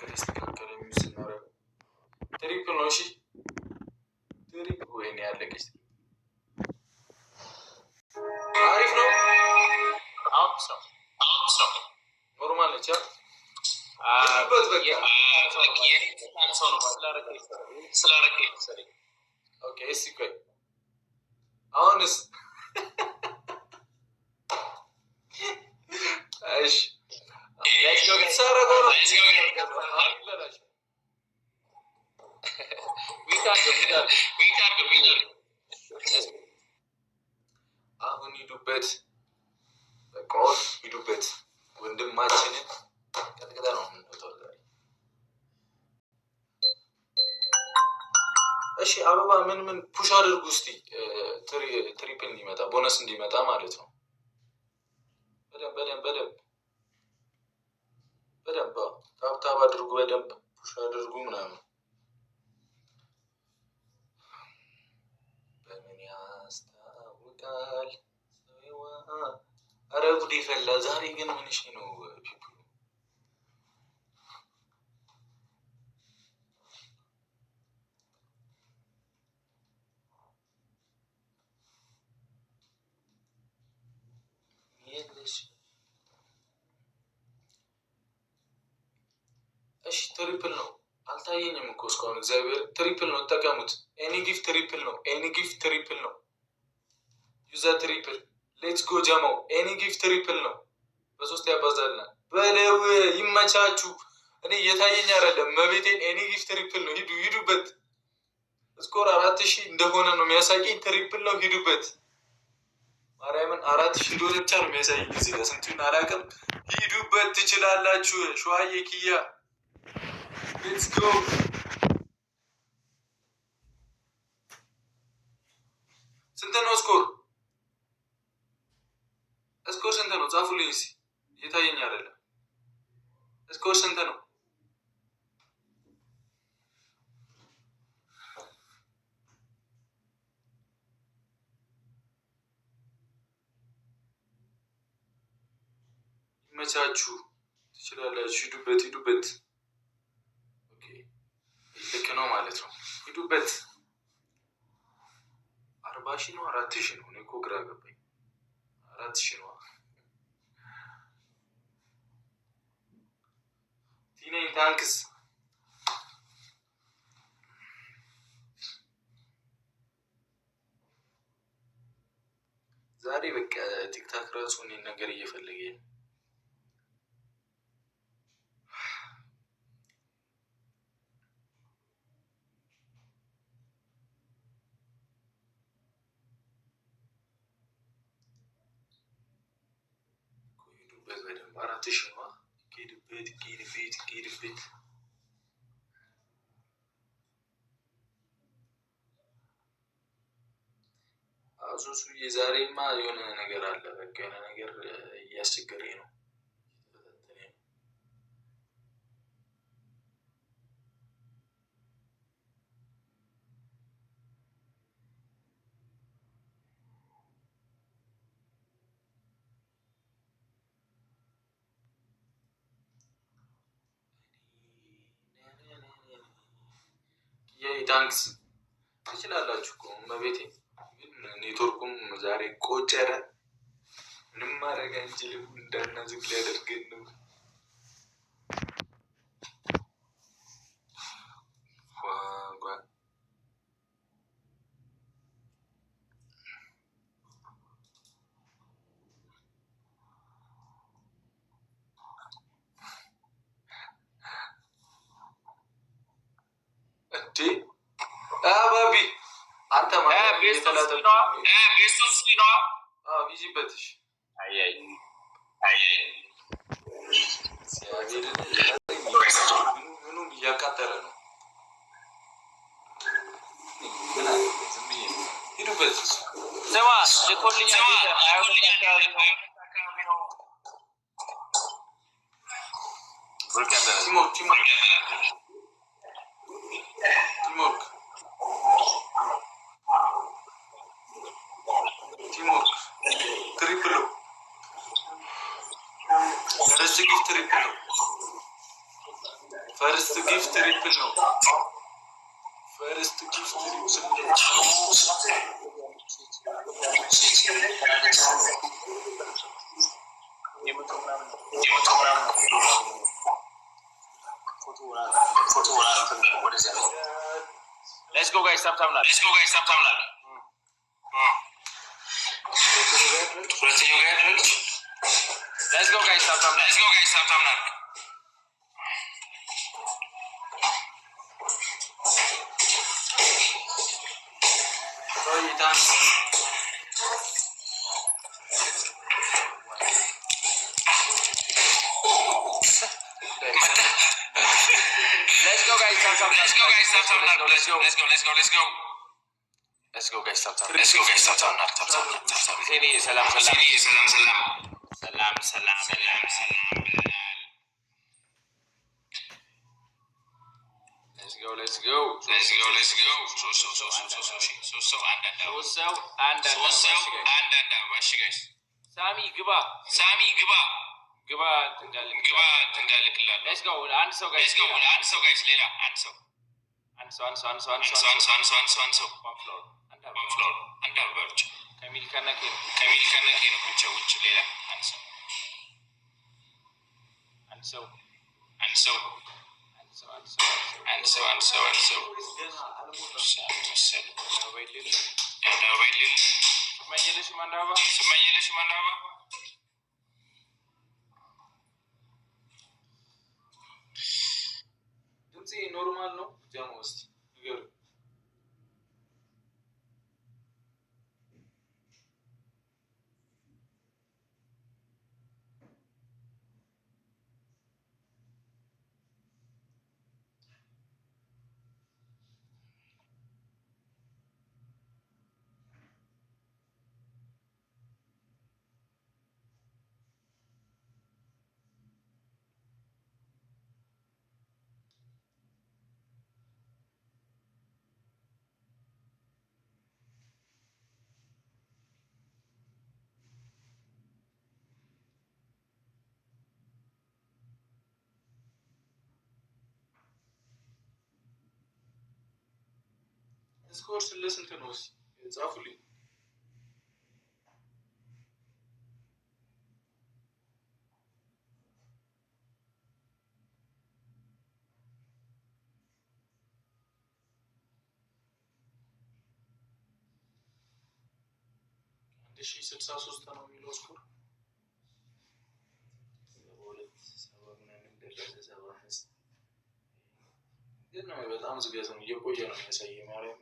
የተስተካከለ የሚመስል ነው። ትሪፕል ነው። እሺ ትሪፕል ወይኔ ያለቀች አሪፍ ነው። ኖርማል ነች። ኦኬ እስኪ ቆይ አሁንስ እሺ አሁን ሂዱበት፣ በቃ ሂዱበት። ወንድማችንን ቀጥቅጠ ነው የምንወጣው ዛሬ። እሺ አበባ ምን ፑሽ አድርጉ እስቲ፣ ትሪፕል እንዲመጣ ቦነስ እንዲመጣ ማለት ነው። በደንብ ታብታብ አድርጉ፣ በደንብ ፑሽ አድርጉ ምናምን። በምን ያስታውቃል። ኧረ ጉዴ ፈላ ዛሬ ግን ምን እሺ ነው ፒፕሉ የለሽ። እሺ ትሪፕል ነው አልታየኝም እኮ እስካሁን። እግዚአብሔር ትሪፕል ነው ተጠቀሙት። ኤኒ ጊፍት ትሪፕል ነው። ኤኒ ጊፍት ትሪፕል ነው። ዩዛ ትሪፕል ሌትስ ጎ ጀማው። ኤኒ ጊፍት ትሪፕል ነው። በሶስት ያባዛልናል። በለው ይመቻችሁ። እኔ እየታየኝ አይደለም መቤቴን። ኤኒ ጊፍት ትሪፕል ነው። ሂዱበት። ስኮር 4000 እንደሆነ ነው የሚያሳየኝ። ትሪፕል ነው። ሂዱበት። ማርያምን 4000 ዶላር ብቻ ነው የሚያሳየኝ። እዚህ ጋር ስንቱን አላውቅም። ሂዱበት ትችላላችሁ። ሸዋዬ ኪያ ሌትስ ጎ። ስንት ነው ስኮር? ስኮር ስንት ነው? ጻፉልኝ እስኪ። እየታየኝ አይደለም። ስኮር ስንት ነው? ይመቻችሁ። ትችላላችሁ። ሂዱበት። ኦኬ ልክ ነው ማለት ነው። ሂዱበት። 40,000 ነው 4,000 ነው? እኔ እኮ ግራ ገባኝ። 4,000 ነው። ቲኔ ታንክስ። ዛሬ በቃ ቲክታክ ራሱ እኔን ነገር እየፈለገ ነው። በደንብ 4,000 ነው። ሄድበት። ሱሱ የዛሬማ የሆነ ነገር አለ። በቃ የሆነ ነገር እያስቸገረኝ ነው። ታንክስ። ትችላላችሁ እኮ መቤቴ። ኔትወርኩም ዛሬ ቆጨረ። ምንም ማድረግ አንችልም። እንዳናዝግ ሊያደርገን ነው። ባቢ አንተ ሂጂበትሽ። ምኑም እያቃጠለ ነው። ሂዱበት። ቲሞክ ትሪፕል ነው። ትሪፕል ነው። ፈርስት ጊፍት ትሪፕል ነው። ፈርስት ጊፍት ትሪፕል Let's go guys, stop now. Let's go guys, stop now. Let's go guys, stop now. Let's go guys, stop now. Let's go guys, stop now. Let's go guys, stop now. Let's go. Let's go. Let's go. Let's go. Let's go guys, stop now. Let's go guys, stop now. Stop. Sini salam salam. Sini salam salam. Salam salam salam salam. Let's go. Let's go. Let's go. Let's go. So and wash guys. Sami giba. Sami giba. Giba tenggal kelal. Let's go. Answer guys. Let's go. Answer guys. Lela answer. Answer. One floor. Under birch. Kamil kana kino kucha uch lela answer. Answer. Sumanyele. ድምጼ ኖርማል ነው? ጃማ ውስጥ ንገሩ። ስኮር ስለስንት ነው ጻፉልኝ። አንድ ሺህ 63 ነው የሚለው ስኮር። ግን ነው በጣም ዝገት ነው እየቆየ ነው የሚያሳየው ማርያም።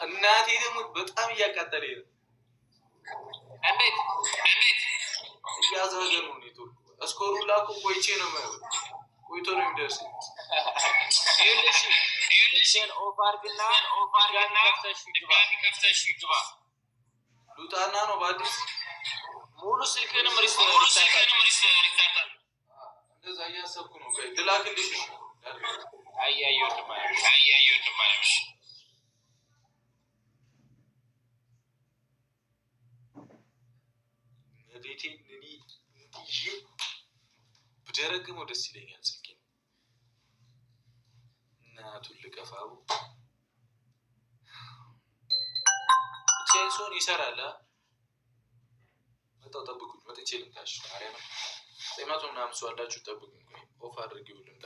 እናቴ ደግሞ በጣም እያቃጠለኝ ነው። እንዴት እያዘገ ነው ኔትወርኩ። እስኮሩ ላኩ ቆይቼ ነው ማለት ቆይቶ ነው የሚደርሰኝ። ይልሽን ኦፋርግና ከፍተሽ ግባ ሉጣና ነው ባዲስ ሙሉ ስልክንም ሪስታርት እንደዛ እያሰብኩ ነው ቆይ ልላክልሽ አያየው ማለት ነዴቴ ነዲ ይሄ ብደረግመው ደስ ይለኛል ስልኬን እናቱን ልቀፋው ቼንሶን ይሰራል መጣው ጠብቁኝ ወጥቼ ልምጣሽ ማርያም 900 ምናምን ሰው አላችሁ ጠብቁኝ ኦፍ አድርጌው ልምጣ